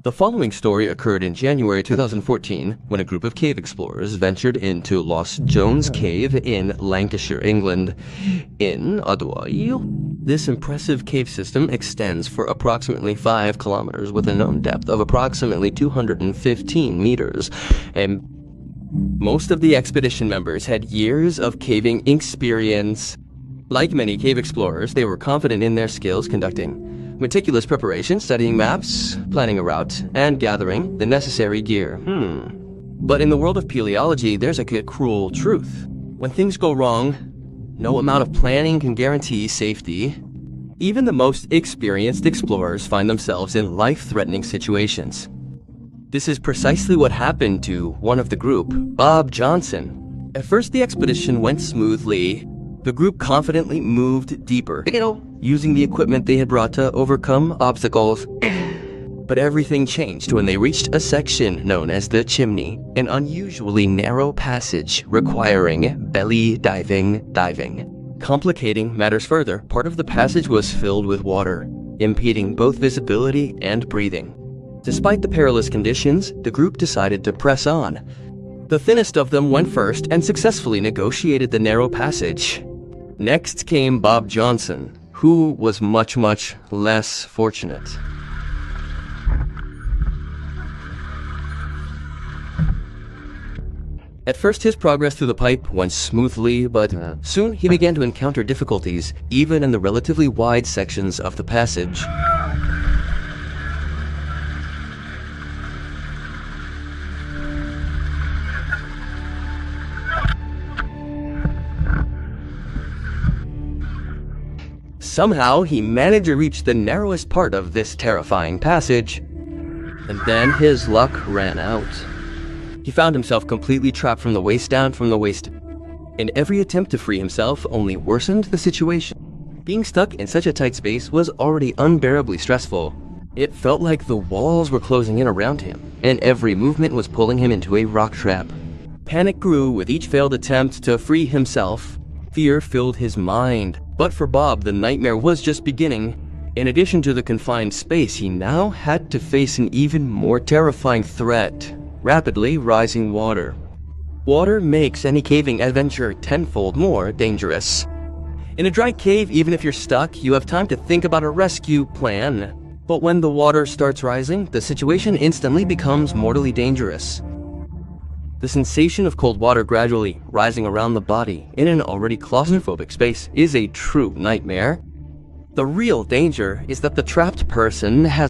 The following story occurred in January 2014 when a group of cave explorers ventured into Lost Jones Cave in Lancashire, England. In Adwai, this impressive cave system extends for approximately 5 kilometers with a known depth of approximately 215 meters, and most of the expedition members had years of caving experience. Like many cave explorers, they were confident in their skills conducting meticulous preparation, studying maps, planning a route, and gathering the necessary gear. But in the world of paleology, there's a cruel truth. When things go wrong, no amount of planning can guarantee safety. Even the most experienced explorers find themselves in life-threatening situations. This is precisely what happened to one of the group, Bob Johnson. At first, the expedition went smoothly. The group confidently moved deeper, using the equipment they had brought to overcome obstacles. But everything changed when they reached a section known as the Chimney, an unusually narrow passage requiring belly diving. Complicating matters further, part of the passage was filled with water, impeding both visibility and breathing. Despite the perilous conditions, the group decided to press on. The thinnest of them went first and successfully negotiated the narrow passage. Next came Bob Johnson, who was much less fortunate. At first, his progress through the pipe went smoothly, but soon he began to encounter difficulties, even in the relatively wide sections of the passage. Somehow, he managed to reach the narrowest part of this terrifying passage, and then his luck ran out. He found himself completely trapped from the waist down, and every attempt to free himself only worsened the situation. Being stuck in such a tight space was already unbearably stressful. It felt like the walls were closing in around him, and every movement was pulling him into a rock trap. Panic grew with each failed attempt to free himself. Fear filled his mind. But for Bob, the nightmare was just beginning. In addition to the confined space, he now had to face an even more terrifying threat: rapidly rising water. Water makes any caving adventure tenfold more dangerous. In a dry cave, even if you're stuck, you have time to think about a rescue plan. But when the water starts rising, the situation instantly becomes mortally dangerous. The sensation of cold water gradually rising around the body in an already claustrophobic space is a true nightmare. The real danger is that the trapped person has